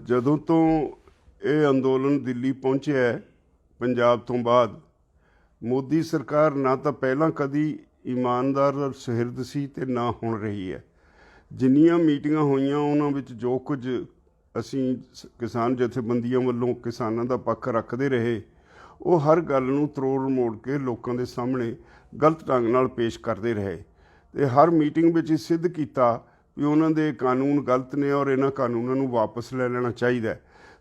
ਜਦੋਂ ਤੋਂ ਇਹ ਅੰਦੋਲਨ ਦਿੱਲੀ ਪਹੁੰਚਿਆ ਹੈ ਪੰਜਾਬ ਤੋਂ ਬਾਅਦ, ਮੋਦੀ ਸਰਕਾਰ ਨਾ ਤਾਂ ਪਹਿਲਾਂ ਕਦੀ ਇਮਾਨਦਾਰ ਔਰ ਸੁਹਿਰਦ ਸੀ ਤੇ ਨਾ ਹੁਣ ਰਹੀ ਹੈ। ਜਿੰਨੀਆਂ ਮੀਟਿੰਗਾਂ ਹੋਈਆਂ ਉਹਨਾਂ ਵਿੱਚ ਜੋ ਕੁਝ ਅਸੀਂ ਕਿਸਾਨ ਜਥੇਬੰਦੀਆਂ ਵੱਲੋਂ ਕਿਸਾਨਾਂ ਦਾ ਪੱਖ ਰੱਖਦੇ ਰਹੇ, ਉਹ ਹਰ ਗੱਲ ਨੂੰ ਤਰੋੜ ਮੋੜ ਕੇ ਲੋਕਾਂ ਦੇ ਸਾਹਮਣੇ ਗਲਤ ਢੰਗ ਨਾਲ ਪੇਸ਼ ਕਰਦੇ ਰਹੇ ਤੇ ਹਰ ਮੀਟਿੰਗ ਵਿੱਚ ਇਹ ਸਿੱਧ ਕੀਤਾ ਵੀ ਉਹਨਾਂ ਦੇ ਕਾਨੂੰਨ ਗਲਤ ਨੇ ਔਰ ਇਹਨਾਂ ਕਾਨੂੰਨਾਂ ਨੂੰ ਵਾਪਸ ਲੈ ਲੈਣਾ ਚਾਹੀਦਾ।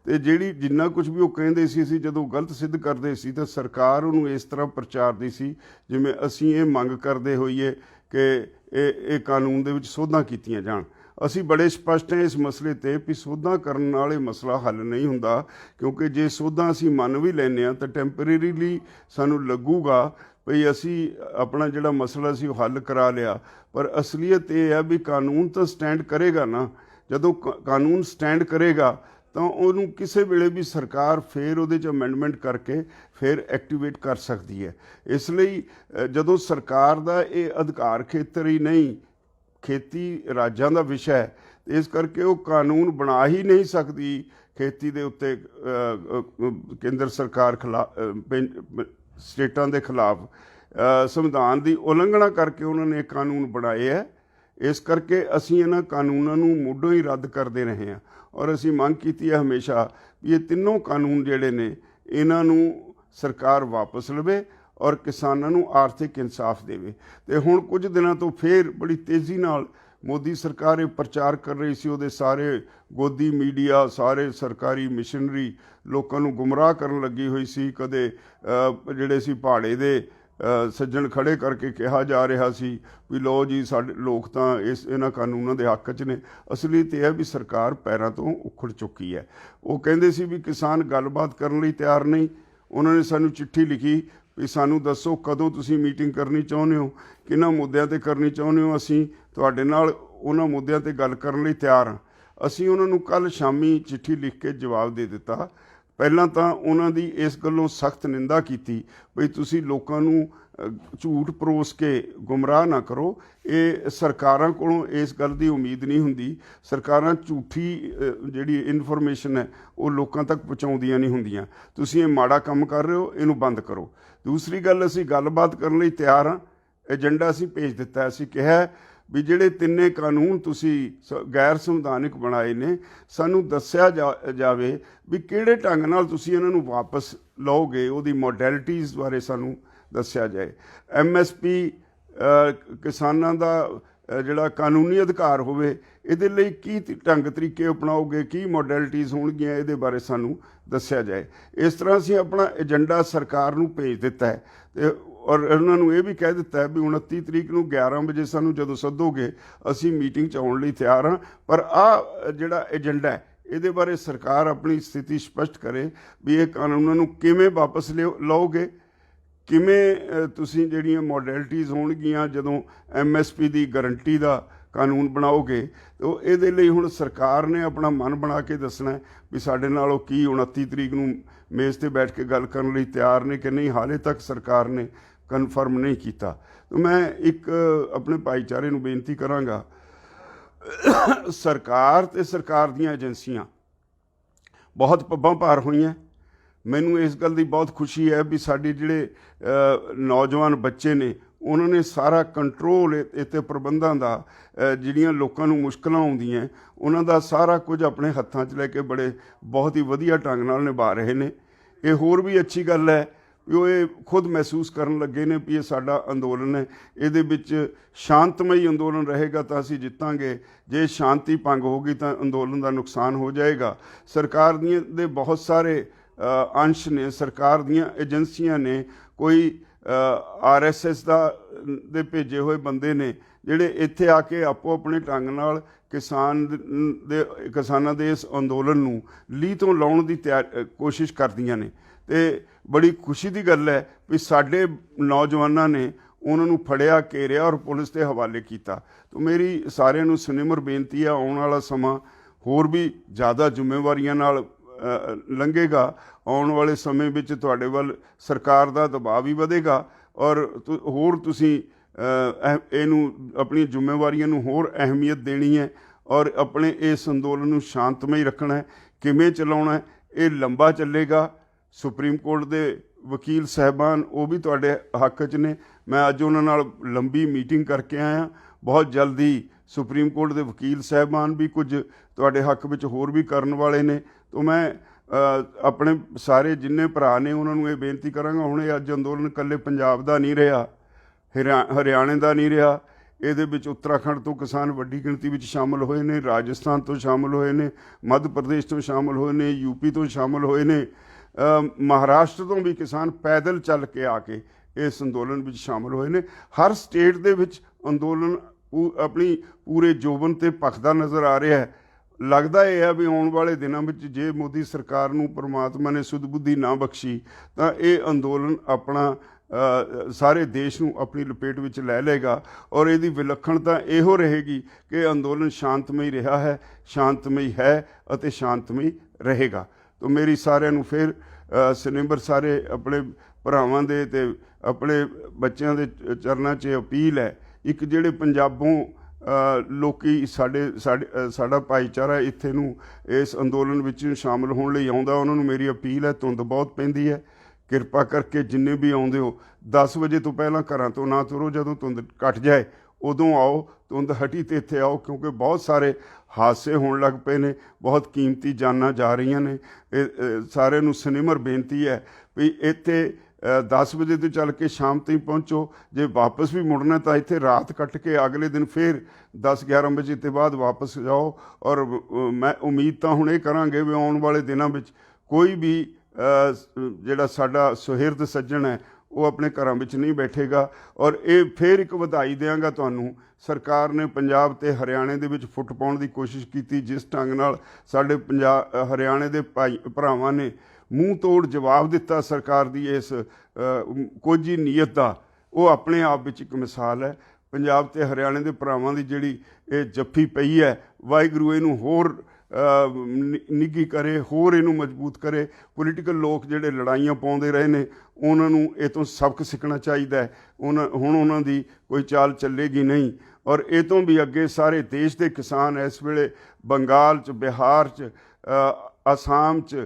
ਤੇ ਜਿੰਨਾ ਕੁਝ ਵੀ ਉਹ ਕਹਿੰਦੇ ਸੀ, ਅਸੀਂ ਜਦੋਂ ਗਲਤ ਸਿੱਧ ਕਰਦੇ ਸੀ ਤਾਂ ਸਰਕਾਰ ਉਹਨੂੰ ਇਸ ਤਰ੍ਹਾਂ ਪ੍ਰਚਾਰਦੀ ਸੀ ਜਿਵੇਂ ਅਸੀਂ ਇਹ ਮੰਗ ਕਰਦੇ ਹੋਈਏ ਕਿ ਇਹ ਕਾਨੂੰਨ ਦੇ ਵਿੱਚ ਸੋਧਾਂ ਕੀਤੀਆਂ ਜਾਣ। ਅਸੀਂ ਬੜੇ ਸਪਸ਼ਟ ਹਾਂ ਇਸ ਮਸਲੇ ਤੇ ਵੀ ਸੋਧਾਂ ਕਰਨ ਨਾਲ ਇਹ ਮਸਲਾ ਹੱਲ ਨਹੀਂ ਹੁੰਦਾ, ਕਿਉਂਕਿ ਜੇ ਸੋਧਾਂ ਅਸੀਂ ਮੰਨ ਵੀ ਲੈਂਦੇ ਹਾਂ ਤਾਂ ਟੈਂਪਰੇਰੀਲੀ ਸਾਨੂੰ ਲੱਗੂਗਾ ਵੀ ਅਸੀਂ ਆਪਣਾ ਜਿਹੜਾ ਮਸਲਾ ਸੀ ਉਹ ਹੱਲ ਕਰਾ ਲਿਆ, ਪਰ ਅਸਲੀਅਤ ਇਹ ਹੈ ਵੀ ਕਾਨੂੰਨ ਤਾਂ ਸਟੈਂਡ ਕਰੇਗਾ ਨਾ। ਜਦੋਂ ਕਾਨੂੰਨ ਸਟੈਂਡ ਕਰੇਗਾ ਤਾਂ ਉਹਨੂੰ ਕਿਸੇ ਵੇਲੇ ਵੀ ਸਰਕਾਰ ਫਿਰ ਉਹਦੇ 'ਚ ਅਮੈਂਡਮੈਂਟ ਕਰਕੇ ਫਿਰ ਐਕਟੀਵੇਟ ਕਰ ਸਕਦੀ ਹੈ। ਇਸ ਲਈ ਜਦੋਂ ਸਰਕਾਰ ਦਾ ਇਹ ਅਧਿਕਾਰ ਖੇਤਰ ਹੀ ਨਹੀਂ, ਖੇਤੀ ਰਾਜਾਂ ਦਾ ਵਿਸ਼ਾ ਹੈ, ਇਸ ਕਰਕੇ ਉਹ ਕਾਨੂੰਨ ਬਣਾ ਹੀ ਨਹੀਂ ਸਕਦੀ ਖੇਤੀ ਦੇ ਉੱਤੇ ਕੇਂਦਰ ਸਰਕਾਰ ਸਟੇਟਾਂ ਦੇ ਖਿਲਾਫ। ਸੰਵਿਧਾਨ ਦੀ ਉਲੰਘਣਾ ਕਰਕੇ ਉਹਨਾਂ ਨੇ ਕਾਨੂੰਨ ਬਣਾਏ ਹੈ। ਇਸ ਕਰਕੇ ਅਸੀਂ ਇਹਨਾਂ ਕਾਨੂੰਨਾਂ ਨੂੰ ਮੁੱਢੋਂ ਹੀ ਰੱਦ ਕਰਦੇ ਰਹੇ ਹਾਂ ਔਰ ਅਸੀਂ ਮੰਗ ਕੀਤੀ ਹੈ ਹਮੇਸ਼ਾ ਵੀ ਇਹ ਤਿੰਨੋਂ ਕਾਨੂੰਨ ਜਿਹੜੇ ਨੇ ਇਹਨਾਂ ਨੂੰ ਸਰਕਾਰ ਵਾਪਸ ਲਵੇ ਔਰ ਕਿਸਾਨਾਂ ਨੂੰ ਆਰਥਿਕ ਇਨਸਾਫ ਦੇਵੇ। ਤੇ ਹੁਣ ਕੁਝ ਦਿਨਾਂ ਤੋਂ ਫਿਰ ਬੜੀ ਤੇਜ਼ੀ ਨਾਲ ਮੋਦੀ ਸਰਕਾਰ ਇਹ ਪ੍ਰਚਾਰ ਕਰ ਰਹੀ ਸੀ, ਉਹਦੇ ਸਾਰੇ ਗੋਦੀ ਮੀਡੀਆ, ਸਾਰੇ ਸਰਕਾਰੀ ਮਿਸ਼ਨਰੀ ਲੋਕਾਂ ਨੂੰ ਗੁੰਮਰਾਹ ਕਰਨ ਲੱਗੀ ਹੋਈ ਸੀ। ਕਦੇ ਜਿਹੜੇ ਸੀ ਪਹਾੜੇ ਦੇ ਸੱਜਣ ਖੜੇ ਕਰਕੇ ਕਿਹਾ ਜਾ ਰਿਹਾ ਸੀ ਵੀ ਲਓ ਜੀ ਸਾਡੇ ਲੋਕ ਤਾਂ ਇਹਨਾਂ ਕਾਨੂੰਨਾਂ ਦੇ ਹੱਕ 'ਚ ਨੇ। ਅਸਲੀਅਤ ਇਹ ਹੈ ਵੀ ਸਰਕਾਰ ਪੈਰਾਂ ਤੋਂ ਉਖੜ ਚੁੱਕੀ ਹੈ। ਉਹ ਕਹਿੰਦੇ ਸੀ ਵੀ ਕਿਸਾਨ ਗੱਲਬਾਤ ਕਰਨ ਲਈ ਤਿਆਰ ਨਹੀਂ। ਉਹਨਾਂ ਨੇ ਸਾਨੂੰ ਚਿੱਠੀ ਲਿਖੀ ਵੀ ਸਾਨੂੰ ਦੱਸੋ ਕਦੋਂ ਤੁਸੀਂ ਮੀਟਿੰਗ ਕਰਨੀ ਚਾਹੁੰਦੇ ਹੋ, ਕਿਹਨਾਂ ਮੁੱਦਿਆਂ 'ਤੇ ਕਰਨੀ ਚਾਹੁੰਦੇ ਹੋ, ਅਸੀਂ ਤੁਹਾਡੇ ਨਾਲ ਉਹਨਾਂ ਮੁੱਦਿਆਂ 'ਤੇ ਗੱਲ ਕਰਨ ਲਈ ਤਿਆਰ ਹਾਂ। ਅਸੀਂ ਉਹਨਾਂ ਨੂੰ ਕੱਲ੍ਹ ਸ਼ਾਮੀ ਚਿੱਠੀ ਲਿਖ ਕੇ ਜਵਾਬ ਦੇ ਦਿੱਤਾ। ਪਹਿਲਾਂ ਤਾਂ ਉਹਨਾਂ ਦੀ ਇਸ ਗੱਲੋਂ ਸਖਤ ਨਿੰਦਾ ਕੀਤੀ ਵੀ ਤੁਸੀਂ ਲੋਕਾਂ ਨੂੰ ਝੂਠ ਪਰੋਸ ਕੇ ਗੁੰਮਰਾਹ ਨਾ ਕਰੋ। ਇਹ ਸਰਕਾਰਾਂ ਕੋਲੋਂ ਇਸ ਗੱਲ ਦੀ ਉਮੀਦ ਨਹੀਂ ਹੁੰਦੀ। ਸਰਕਾਰਾਂ ਝੂਠੀ ਜਿਹੜੀ ਇਨਫੋਰਮੇਸ਼ਨ ਹੈ ਉਹ ਲੋਕਾਂ ਤੱਕ ਪਹੁੰਚਾਉਂਦੀਆਂ ਨਹੀਂ ਹੁੰਦੀਆਂ। ਤੁਸੀਂ ਇਹ ਮਾੜਾ ਕੰਮ ਕਰ ਰਹੇ ਹੋ, ਇਹਨੂੰ ਬੰਦ ਕਰੋ। ਦੂਸਰੀ ਗੱਲ, ਅਸੀਂ ਗੱਲਬਾਤ ਕਰਨ ਲਈ ਤਿਆਰ ਹਾਂ। ਏਜੰਡਾ ਅਸੀਂ ਭੇਜ ਦਿੱਤਾ। ਅਸੀਂ ਕਿਹਾ ਵੀ ਜਿਹੜੇ ਤਿੰਨੇ ਕਾਨੂੰਨ ਤੁਸੀਂ ਗੈਰ ਸੰਵਿਧਾਨਿਕ ਬਣਾਏ ਨੇ, ਸਾਨੂੰ ਦੱਸਿਆ ਜਾਵੇ ਵੀ ਕਿਹੜੇ ਢੰਗ ਨਾਲ ਤੁਸੀਂ ਇਹਨਾਂ ਨੂੰ ਵਾਪਸ ਲਓਗੇ, ਉਹਦੀ ਮੋਡੈਲਿਟੀਜ਼ ਬਾਰੇ ਸਾਨੂੰ ਦੱਸਿਆ ਜਾਏ। MSP ਕਿਸਾਨਾਂ ਦਾ ਜਿਹੜਾ ਕਾਨੂੰਨੀ ਅਧਿਕਾਰ ਹੋਵੇ, ਇਹਦੇ ਲਈ ਕੀ ਢੰਗ ਤਰੀਕੇ ਅਪਣਾਓਗੇ, ਕੀ ਮੋਡੈਲਿਟੀਜ਼ ਹੋਣਗੀਆਂ, ਇਹਦੇ ਬਾਰੇ ਸਾਨੂੰ ਦੱਸਿਆ ਜਾਏ। ਇਸ ਤਰ੍ਹਾਂ ਅਸੀਂ ਆਪਣਾ ਏਜੰਡਾ ਸਰਕਾਰ ਨੂੰ ਭੇਜ ਦਿੱਤਾ ਹੈ ਤੇ ਔਰ ਉਹਨਾਂ ਨੂੰ ਇਹ ਵੀ ਕਹਿ ਦਿੱਤਾ ਹੈ ਵੀ 29 ਤਰੀਕ ਨੂੰ 11 ਵਜੇ ਸਾਨੂੰ ਜਦੋਂ ਸੱਦੋਗੇ ਅਸੀਂ ਮੀਟਿੰਗ 'ਚ ਆਉਣ ਲਈ ਤਿਆਰ ਹਾਂ। ਪਰ ਆਹ ਜਿਹੜਾ ਏਜੰਡਾ ਹੈ ਇਹਦੇ ਬਾਰੇ ਸਰਕਾਰ ਆਪਣੀ ਸਥਿਤੀ ਸਪਸ਼ਟ ਕਰੇ ਵੀ ਇਹ ਕਾਨੂੰਨਾਂ ਨੂੰ ਕਿਵੇਂ ਵਾਪਸ ਲਓਗੇ, ਕਿਵੇਂ ਤੁਸੀਂ ਜਿਹੜੀਆਂ ਮੋਡੈਲਿਟੀਜ਼ ਹੋਣਗੀਆਂ ਜਦੋਂ MSP ਦੀ ਗਰੰਟੀ ਦਾ ਕਾਨੂੰਨ ਬਣਾਓਗੇ। ਤਾਂ ਇਹਦੇ ਲਈ ਹੁਣ ਸਰਕਾਰ ਨੇ ਆਪਣਾ ਮਨ ਬਣਾ ਕੇ ਦੱਸਣਾ ਵੀ ਸਾਡੇ ਨਾਲ ਉਹ ਕੀ 29 ਤਰੀਕ ਨੂੰ ਮੇਜ਼ 'ਤੇ ਬੈਠ ਕੇ ਗੱਲ ਕਰਨ ਲਈ ਤਿਆਰ ਨੇ ਕਿ ਨਹੀਂ। ਹਾਲੇ ਤੱਕ ਸਰਕਾਰ ਨੇ ਕਨਫਰਮ ਨਹੀਂ ਕੀਤਾ। ਤਾਂ ਮੈਂ ਇੱਕ ਆਪਣੇ ਭਾਈਚਾਰੇ ਨੂੰ ਬੇਨਤੀ ਕਰਾਂਗਾ, ਸਰਕਾਰ ਤੇ ਸਰਕਾਰ ਦੀਆਂ ਏਜੰਸੀਆਂ ਬਹੁਤ ਪੱਬਾਂ ਭਾਰ ਹੋਈਆਂ। ਮੈਨੂੰ ਇਸ ਗੱਲ ਦੀ ਬਹੁਤ ਖੁਸ਼ੀ ਹੈ ਵੀ ਸਾਡੇ ਜਿਹੜੇ ਨੌਜਵਾਨ ਬੱਚੇ ਨੇ ਉਹਨਾਂ ਨੇ ਸਾਰਾ ਕੰਟਰੋਲ ਇੱਥੇ ਪ੍ਰਬੰਧਾਂ ਦਾ, ਜਿਹੜੀਆਂ ਲੋਕਾਂ ਨੂੰ ਮੁਸ਼ਕਲਾਂ ਆਉਂਦੀਆਂ ਉਹਨਾਂ ਦਾ ਸਾਰਾ ਕੁਝ ਆਪਣੇ ਹੱਥਾਂ 'ਚ ਲੈ ਕੇ ਬਹੁਤ ਹੀ ਵਧੀਆ ਢੰਗ ਨਾਲ ਨਿਭਾ ਰਹੇ ਨੇ। ਇਹ ਹੋਰ ਵੀ ਅੱਛੀ ਗੱਲ ਹੈ ਵੀ ਉਹ ਇਹ ਖੁਦ ਮਹਿਸੂਸ ਕਰਨ ਲੱਗੇ ਨੇ ਵੀ ਇਹ ਸਾਡਾ ਅੰਦੋਲਨ ਹੈ, ਇਹਦੇ ਵਿੱਚ ਸ਼ਾਂਤਮਈ ਅੰਦੋਲਨ ਰਹੇਗਾ ਤਾਂ ਅਸੀਂ ਜਿੱਤਾਂਗੇ, ਜੇ ਸ਼ਾਂਤੀ ਭੰਗ ਹੋ ਗਈ ਤਾਂ ਅੰਦੋਲਨ ਦਾ ਨੁਕਸਾਨ ਹੋ ਜਾਏਗਾ। ਸਰਕਾਰ ਦੇ ਬਹੁਤ ਸਾਰੇ ਅੰਸ਼ ਨੇ, ਸਰਕਾਰ ਦੀਆਂ ਏਜੰਸੀਆਂ ਨੇ, ਕੋਈ RSS ਦੇ ਭੇਜੇ ਹੋਏ ਬੰਦੇ ਨੇ ਜਿਹੜੇ ਇੱਥੇ ਆ ਕੇ ਆਪੋ ਆਪਣੇ ਢੰਗ ਨਾਲ ਕਿਸਾਨਾਂ ਦੇ ਇਸ ਅੰਦੋਲਨ ਨੂੰ ਲੀਹ ਤੋਂ ਲਾਉਣ ਦੀ ਕੋਸ਼ਿਸ਼ ਕਰਦੀਆਂ ਨੇ। ਤੇ ਬੜੀ ਖੁਸ਼ੀ ਦੀ ਗੱਲ ਹੈ ਵੀ ਸਾਡੇ ਨੌਜਵਾਨਾਂ ਨੇ ਉਹਨਾਂ ਨੂੰ ਫੜਿਆ, ਘੇਰਿਆ ਔਰ ਪੁਲਿਸ ਦੇ ਹਵਾਲੇ ਕੀਤਾ। ਤਾਂ ਮੇਰੀ ਸਾਰਿਆਂ ਨੂੰ ਸੁਨਿਮਰ ਬੇਨਤੀ ਹੈ, ਆਉਣ ਵਾਲਾ ਸਮਾਂ ਹੋਰ ਵੀ ਜ਼ਿਆਦਾ ਜ਼ਿੰਮੇਵਾਰੀਆਂ ਨਾਲ ਲੰਘੇਗਾ। ਆਉਣ ਵਾਲੇ ਸਮੇਂ ਵਿੱਚ ਤੁਹਾਡੇ ਵੱਲ ਸਰਕਾਰ ਦਾ ਦਬਾਅ ਵੀ ਵਧੇਗਾ ਔਰ ਹੋਰ ਤੁਸੀਂ ਇਹਨੂੰ ਆਪਣੀ ਜ਼ਿੰਮੇਵਾਰੀਆਂ ਨੂੰ ਹੋਰ ਅਹਿਮੀਅਤ ਦੇਣੀ ਹੈ और अपने इस अंदोलन ਨੂੰ ਸ਼ਾਂਤਮਈ ਰੱਖਣਾ ਹੈ। ਕਿਵੇਂ ਚਲਾਉਣਾ ਹੈ ਇਹ ਲੰਬਾ ਚੱਲੇਗਾ। ਸੁਪਰੀਮ ਕੋਰਟ ਦੇ ਵਕੀਲ ਸਾਹਿਬਾਨ ਉਹ ਵੀ ਤੁਹਾਡੇ ਹੱਕ 'ਚ ਨੇ। ਮੈਂ ਅੱਜ ਉਹਨਾਂ ਨਾਲ ਲੰਬੀ ਮੀਟਿੰਗ ਕਰਕੇ ਆਇਆ। ਬਹੁਤ ਜਲਦੀ ਸੁਪਰੀਮ ਕੋਰਟ ਦੇ ਵਕੀਲ ਸਾਹਿਬਾਨ ਵੀ ਕੁਝ ਤੁਹਾਡੇ ਹੱਕ ਵਿੱਚ ਹੋਰ ਵੀ ਕਰਨ ਵਾਲੇ ਨੇ। ਤਾਂ ਮੈਂ ਆਪਣੇ ਸਾਰੇ ਜਿੰਨੇ ਭਰਾ ਨੇ ਉਹਨਾਂ ਨੂੰ ਇਹ ਬੇਨਤੀ ਕਰਾਂਗਾ, ਹੁਣ ਇਹ ਅੱਜ ਅੰਦੋਲਨ ਇਕੱਲੇ ਪੰਜਾਬ ਦਾ ਨਹੀਂ ਰਿਹਾ, ਹਰਿਆਣੇ ਦਾ ਨਹੀਂ ਰਿਹਾ, ਇਹਦੇ ਵਿੱਚ ਉੱਤਰਾਖੰਡ ਤੋਂ ਕਿਸਾਨ ਵੱਡੀ ਗਿਣਤੀ ਵਿੱਚ ਸ਼ਾਮਲ ਹੋਏ ਨੇ, ਰਾਜਸਥਾਨ ਤੋਂ ਸ਼ਾਮਲ ਹੋਏ ਨੇ, ਮੱਧ ਪ੍ਰਦੇਸ਼ ਤੋਂ ਸ਼ਾਮਲ ਹੋਏ ਨੇ, ਯੂਪੀ ਤੋਂ ਸ਼ਾਮਲ ਹੋਏ ਨੇ, ਮਹਾਰਾਸ਼ਟਰ ਤੋਂ ਵੀ ਕਿਸਾਨ ਪੈਦਲ ਚੱਲ ਕੇ ਆ ਕੇ ਇਸ ਅੰਦੋਲਨ ਵਿੱਚ ਸ਼ਾਮਲ ਹੋਏ ਨੇ। ਹਰ ਸਟੇਟ ਦੇ ਵਿੱਚ ਅੰਦੋਲਨ ਆਪਣੀ ਪੂਰੇ ਜੋਬਨ 'ਤੇ ਭਖਦਾ ਨਜ਼ਰ ਆ ਰਿਹਾ ਹੈ। ਲੱਗਦਾ ਇਹ ਹੈ ਵੀ ਆਉਣ ਵਾਲੇ ਦਿਨਾਂ ਵਿੱਚ ਜੇ ਮੋਦੀ ਸਰਕਾਰ ਨੂੰ ਪਰਮਾਤਮਾ ਨੇ ਸੁਧ ਬੁੱਧੀ ਨਾ ਬਖਸ਼ੀ ਤਾਂ ਇਹ ਅੰਦੋਲਨ ਆਪਣਾ ਸਾਰੇ ਦੇਸ਼ ਨੂੰ ਆਪਣੀ ਲਪੇਟ ਵਿੱਚ ਲੈ ਲਏਗਾ। ਔਰ ਇਹਦੀ ਵਿਲੱਖਣਤਾ ਇਹੋ ਰਹੇਗੀ ਕਿ ਅੰਦੋਲਨ ਸ਼ਾਂਤਮਈ ਰਿਹਾ ਹੈ, ਸ਼ਾਂਤਮਈ ਹੈ ਅਤੇ ਸ਼ਾਂਤਮਈ ਰਹੇਗਾ। ਤਾਂ ਮੇਰੀ ਸਾਰਿਆਂ ਨੂੰ ਫਿਰ ਸਨਿਮਰ ਸਾਰੇ ਆਪਣੇ ਭਰਾਵਾਂ ਦੇ ਅਤੇ ਆਪਣੇ ਬੱਚਿਆਂ ਦੇ ਚਰਨਾਂ 'ਚ ਅਪੀਲ ਹੈ। ਇੱਕ ਜਿਹੜੇ ਪੰਜਾਬੋਂ ਲੋਕੀ ਸਾਡਾ ਭਾਈਚਾਰਾ ਇੱਥੇ ਨੂੰ ਇਸ ਅੰਦੋਲਨ ਵਿੱਚ ਸ਼ਾਮਲ ਹੋਣ ਲਈ ਆਉਂਦਾ, ਉਹਨਾਂ ਨੂੰ ਮੇਰੀ ਅਪੀਲ ਹੈ, ਧੁੰਦ ਬਹੁਤ ਪੈਂਦੀ ਹੈ, ਕਿਰਪਾ ਕਰਕੇ ਜਿੰਨੇ ਵੀ ਆਉਂਦੇ ਹੋ 10 ਵਜੇ ਤੋਂ ਪਹਿਲਾਂ ਘਰਾਂ ਤੋਂ ਨਾ ਤੁਰੋ। ਜਦੋਂ ਧੁੰਦ ਘਟ ਜਾਏ ਉਦੋਂ ਆਓ, ਧੁੰਦ ਹਟੀ ਤੇ ਇੱਥੇ ਆਓ, ਕਿਉਂਕਿ ਬਹੁਤ ਸਾਰੇ ਹਾਦਸੇ ਹੋਣ ਲੱਗ ਪਏ ਨੇ, ਬਹੁਤ ਕੀਮਤੀ ਜਾਨਾਂ ਜਾ ਰਹੀਆਂ ਨੇ। ਇਹ ਸਾਰਿਆਂ ਨੂੰ ਸਨਿਮਰ ਬੇਨਤੀ ਹੈ ਵੀ ਇੱਥੇ 10 ਵਜੇ ਤੋਂ ਚੱਲ ਕੇ ਸ਼ਾਮ ਤਾਈਂ ਪਹੁੰਚੋ। ਜੇ ਵਾਪਸ ਵੀ ਮੁੜਨਾ ਤਾਂ ਇੱਥੇ ਰਾਤ ਕੱਟ ਕੇ ਅਗਲੇ ਦਿਨ ਫਿਰ 10-11 ਵਜੇ ਤੋਂ ਬਾਅਦ ਵਾਪਸ ਜਾਓ। ਔਰ ਮੈਂ ਉਮੀਦ ਤਾਂ ਹੁਣ ਇਹ ਕਰਾਂਗੇ ਵੀ ਆਉਣ ਵਾਲੇ ਦਿਨਾਂ ਵਿੱਚ ਕੋਈ ਵੀ ਜਿਹੜਾ ਸਾਡਾ ਸੁਹਿਰਦ ਸੱਜਣ ਹੈ ਉਹ ਆਪਣੇ ਘਰਾਂ ਵਿੱਚ ਨਹੀਂ ਬੈਠੇਗਾ। ਔਰ ਇਹ ਫਿਰ ਇੱਕ ਵਧਾਈ ਦਿਆਂਗਾ ਤੁਹਾਨੂੰ, ਸਰਕਾਰ ਨੇ ਪੰਜਾਬ ਅਤੇ ਹਰਿਆਣੇ ਦੇ ਵਿੱਚ ਫੁੱਟ ਪਾਉਣ ਦੀ ਕੋਸ਼ਿਸ਼ ਕੀਤੀ। ਜਿਸ ਢੰਗ ਨਾਲ ਸਾਡੇ ਹਰਿਆਣੇ ਦੇ ਭਰਾਵਾਂ ਨੇ ਮੂੰਹ ਤੋੜ ਜਵਾਬ ਦਿੱਤਾ ਸਰਕਾਰ ਦੀ ਇਸ ਕੋਝੀ ਨੀਅਤ ਦਾ, ਉਹ ਆਪਣੇ ਆਪ ਵਿੱਚ ਇੱਕ ਮਿਸਾਲ ਹੈ। ਪੰਜਾਬ ਅਤੇ ਹਰਿਆਣੇ ਦੇ ਭਰਾਵਾਂ ਦੀ ਜਿਹੜੀ ਇਹ ਜੱਫੀ ਪਈ ਹੈ, ਵਾਹਿਗੁਰੂ ਇਹਨੂੰ ਹੋਰ ਨਿੱਘੀ ਕਰੇ, ਹੋਰ ਇਹਨੂੰ ਮਜ਼ਬੂਤ ਕਰੇ। ਪੋਲੀਟੀਕਲ ਲੋਕ ਜਿਹੜੇ ਲੜਾਈਆਂ ਪਾਉਂਦੇ ਰਹੇ ਨੇ ਉਹਨਾਂ ਨੂੰ ਇਹ ਤੋਂ ਸਬਕ ਸਿੱਖਣਾ ਚਾਹੀਦਾ ਹੈ। ਹੁਣ ਉਹਨਾਂ ਦੀ ਕੋਈ ਚਾਲ ਚੱਲੇਗੀ ਨਹੀਂ। ਔਰ ਇਹ ਤੋਂ ਵੀ ਅੱਗੇ ਸਾਰੇ ਦੇਸ਼ ਦੇ ਕਿਸਾਨ ਇਸ ਵੇਲੇ ਬੰਗਾਲ 'ਚ, ਬਿਹਾਰ 'ਚ, ਅਸਾਮ 'ਚ,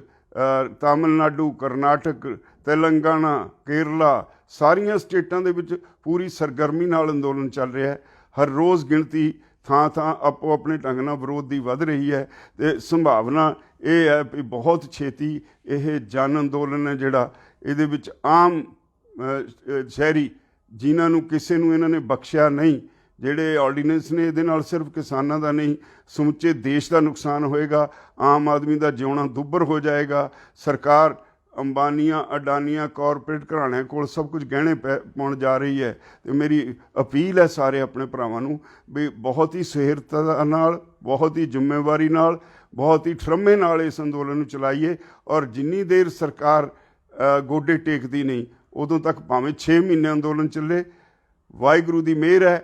ਤਾਮਿਲਨਾਡੂ, ਕਰਨਾਟਕ, ਤੇਲੰਗਾਨਾ, ਕੇਰਲਾ, ਸਾਰੀਆਂ ਸਟੇਟਾਂ ਦੇ ਵਿੱਚ ਪੂਰੀ ਸਰਗਰਮੀ ਨਾਲ ਅੰਦੋਲਨ ਚੱਲ ਰਿਹਾ ਹੈ। ਹਰ ਰੋਜ਼ ਗਿਣਤੀ ਥਾਂ ਥਾਂ ਆਪੋ ਆਪਣੇ ਢੰਗ ਨਾਲ ਵਿਰੋਧ ਦੀ ਵੱਧ ਰਹੀ ਹੈ ਅਤੇ ਸੰਭਾਵਨਾ ਇਹ ਹੈ ਵੀ ਬਹੁਤ ਛੇਤੀ ਇਹ ਜਨ ਅੰਦੋਲਨ ਹੈ ਜਿਹੜਾ ਇਹਦੇ ਵਿੱਚ ਆਮ ਸ਼ਹਿਰੀ ਜਿਨ੍ਹਾਂ ਨੂੰ ਕਿਸੇ ਨੂੰ ਇਹਨਾਂ ਨੇ ਬਖਸ਼ਿਆ ਨਹੀਂ, ਜਿਹੜੇ ਆਰਡੀਨੈਂਸ ਨੇ ਇਹਦੇ ਨਾਲ ਸਿਰਫ ਕਿਸਾਨਾਂ ਦਾ ਨਹੀਂ ਸਮੁੱਚੇ ਦੇਸ਼ ਦਾ ਨੁਕਸਾਨ ਹੋਏਗਾ। ਆਮ ਆਦਮੀ ਦਾ ਜਿਉਣਾ ਦੁੱਭਰ ਹੋ ਜਾਏਗਾ। ਸਰਕਾਰ ਅੰਬਾਨੀਆਂ, ਅਡਾਨੀਆਂ, ਕਾਰਪੋਰੇਟ ਘਰਾਣਿਆਂ ਕੋਲ ਸਭ ਕੁਝ ਗਹਿਣੇ ਪਾਉਣ ਜਾ ਰਹੀ ਹੈ। ਅਤੇ ਮੇਰੀ ਅਪੀਲ ਹੈ ਸਾਰੇ ਆਪਣੇ ਭਰਾਵਾਂ ਨੂੰ ਵੀ ਬਹੁਤ ਹੀ ਸੁਹਿਰਦਤਾ ਨਾਲ, ਬਹੁਤ ਹੀ ਜ਼ਿੰਮੇਵਾਰੀ ਨਾਲ, ਬਹੁਤ ਹੀ ਠਰੰਮੇ ਨਾਲ ਇਸ ਅੰਦੋਲਨ ਨੂੰ ਚਲਾਈਏ। ਔਰ ਜਿੰਨੀ ਦੇਰ ਸਰਕਾਰ ਗੋਡੇ ਟੇਕਦੀ ਨਹੀਂ ਉਦੋਂ ਤੱਕ ਭਾਵੇਂ 6 ਮਹੀਨੇ ਅੰਦੋਲਨ ਚੱਲੇ। ਵਾਹਿਗੁਰੂ ਦੀ ਮਿਹਰ ਹੈ,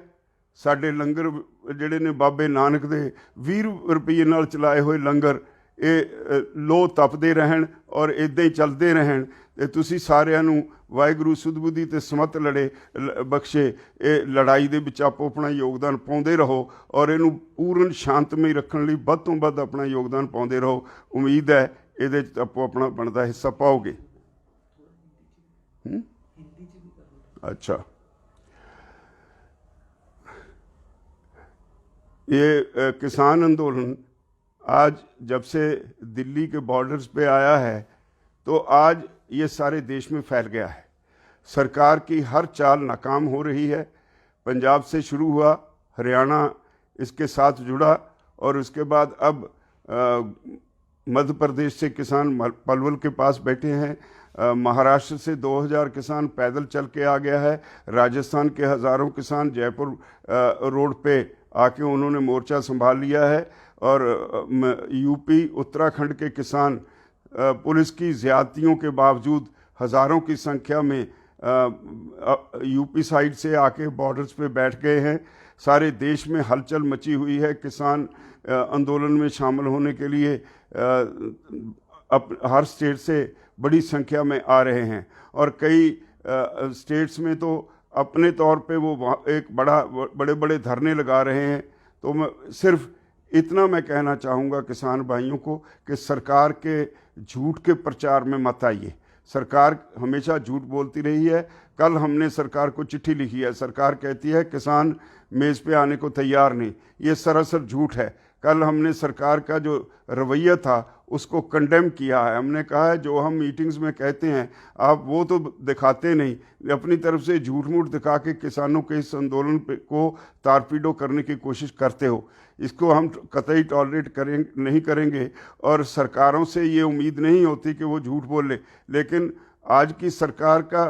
ਸਾਡੇ ਲੰਗਰ ਜਿਹੜੇ ਨੇ ਬਾਬੇ ਨਾਨਕ ਦੇ 20 ਰੁਪਏ ਨਾਲ ਚਲਾਏ ਹੋਏ ਲੰਗਰ ਇਹ ਲੋ ਤਪਦੇ ਰਹਿਣ ਔਰ ਇੱਦਾਂ ਹੀ ਚੱਲਦੇ ਰਹਿਣ। ਅਤੇ ਤੁਸੀਂ ਸਾਰਿਆਂ ਨੂੰ ਵਾਹਿਗੁਰੂ ਸੁਧ ਬੁੱਧੀ ਅਤੇ ਸਮਤ ਬਖਸ਼ੇ। ਇਹ ਲੜਾਈ ਦੇ ਵਿੱਚ ਆਪੋ ਆਪਣਾ ਯੋਗਦਾਨ ਪਾਉਂਦੇ ਰਹੋ ਔਰ ਇਹਨੂੰ ਪੂਰਨ ਸ਼ਾਂਤਮਈ ਰੱਖਣ ਲਈ ਵੱਧ ਤੋਂ ਵੱਧ ਆਪਣਾ ਯੋਗਦਾਨ ਪਾਉਂਦੇ ਰਹੋ। ਉਮੀਦ ਹੈ ਇਹਦੇ 'ਚ ਆਪੋ ਆਪਣਾ ਬਣਦਾ ਹਿੱਸਾ ਪਾਓਗੇ। अच्छा, ये किसान आंदोलन आज जब से दिल्ली के बॉर्डर्स पे आया है तो आज ये सारे देश में फैल गया है। सरकार की हर चाल नाकाम हो रही है। पंजाब से शुरू हुआ, हरियाणा इसके साथ जुड़ा और उसके बाद अब मध्य प्रदेश से किसान पलवल के पास बैठे हैं। महाराष्ट्र से 2000 किसान पैदल चल के आ गया है। राजस्थान के हज़ारों किसान जयपुर रोड पे आके उन्होंने मोर्चा संभाल लिया है। और यूपी, उत्तराखंड के किसान पुलिस की ज़्यादतियों के बावजूद हज़ारों की संख्या में यूपी साइड से आके बॉर्डर्स पे बैठ गए हैं। सारे देश में हलचल मची हुई है। किसान आंदोलन में शामिल होने के लिए हर स्टेट से बड़ी संख्या में आ रहे हैं और कई स्टेट्स में तो अपने तौर पे वो एक बड़े बड़े धरने लगा रहे हैं। तो मैं सिर्फ इतना मैं कहना चाहूँगा किसान भाइयों को कि सरकार के झूठ के प्रचार में मत आइए। सरकार हमेशा झूठ बोलती रही है। कल हमने सरकार को चिट्ठी लिखी है, सरकार कहती है किसान मेज़ पे आने को तैयार नहीं। ये सरासर झूठ है। कल हमने सरकार का जो रवैया था उसको कंडेम किया है। हमने कहा है जो हम मीटिंग्स में कहते हैं आप वो तो दिखाते नहीं, अपनी तरफ से झूठ मूठ दिखा के किसानों के इस आंदोलन को तारपीडो करने की कोशिश करते हो। इसको हम कतई टॉलरेट नहीं करेंगे और सरकारों से ये उम्मीद नहीं होती कि वो झूठ बोले। लेकिन आज की सरकार का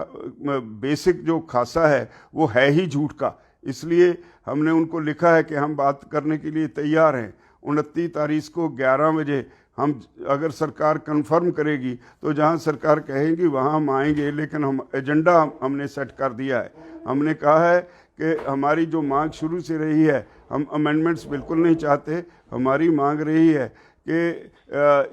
बेसिक जो खासा है वो है ही झूठ का। इसलिए हमने उनको लिखा है कि हम बात करने के लिए तैयार हैं। 29 तारीख को 11 बजे हम, अगर सरकार कंफर्म करेगी तो जहां सरकार कहेगी वहां हम आएंगे। लेकिन हम एजेंडा हमने सेट कर दिया है। हमने कहा है कि हमारी जो मांग शुरू से रही है, हम अमेंडमेंट्स बिल्कुल नहीं चाहते। हमारी मांग रही है कि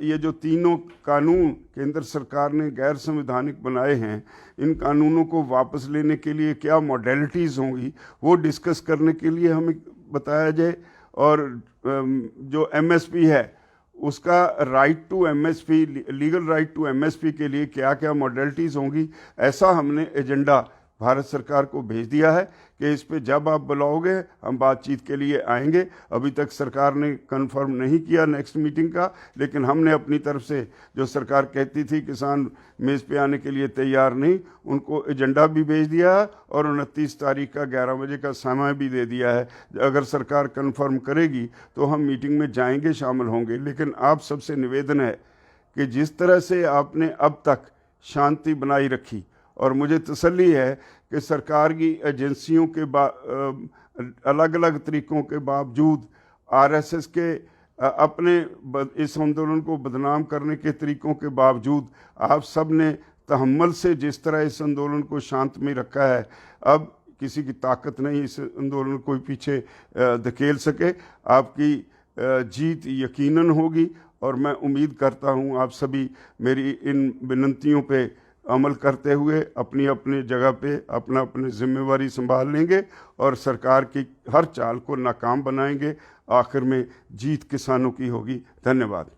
ये जो तीनों कानून केंद्र सरकार ने गैर संवैधानिक बनाए हैं, इन कानूनों को वापस लेने के लिए क्या मॉडलिटीज़ होंगी वो डिस्कस करने के लिए हमें बताया जाए। और जो एमएसपी है उसका right to MSP, legal right to MSP के लिए क्या क्या मॉडलिटीज़ होंगी, ऐसा हमने एजेंडा भारत सरकार को भेज दिया है कि इस पे जब आप बुलाओगे हम बातचीत के लिए आएंगे। अभी तक सरकार ने कंफर्म नहीं किया नेक्स्ट मीटिंग का, लेकिन हमने अपनी तरफ से जो सरकार कहती थी किसान मेज़ पे आने के लिए तैयार नहीं, उनको एजेंडा भी भेज दिया है और 29 तारीख का 11 बजे का समय भी दे दिया है। अगर सरकार कंफर्म करेगी तो हम मीटिंग में जाएंगे, शामिल होंगे। लेकिन आप सबसे निवेदन है कि जिस तरह से आपने अब तक शांति बनाई रखी, और मुझे तसल्ली है कि सरकार की एजेंसियों के अलग अलग तरीकों के बावजूद, आरएसएस के अपने इस आंदोलन को बदनाम करने के तरीकों के बावजूद आप सब ने तहम्मुल से जिस तरह इस आंदोलन को शांत में रखा है, अब किसी की ताकत नहीं इस आंदोलन को पीछे धकेल सके। आपकी जीत यकीनन होगी और मैं उम्मीद करता हूँ आप सभी मेरी इन विनंतियों पे अमल करते हुए अपनी अपनी जगह पे अपना अपनी जिम्मेवारी संभाल लेंगे और सरकार की हर चाल को नाकाम बनाएंगे। आखिर में जीत किसानों की होगी। धन्यवाद।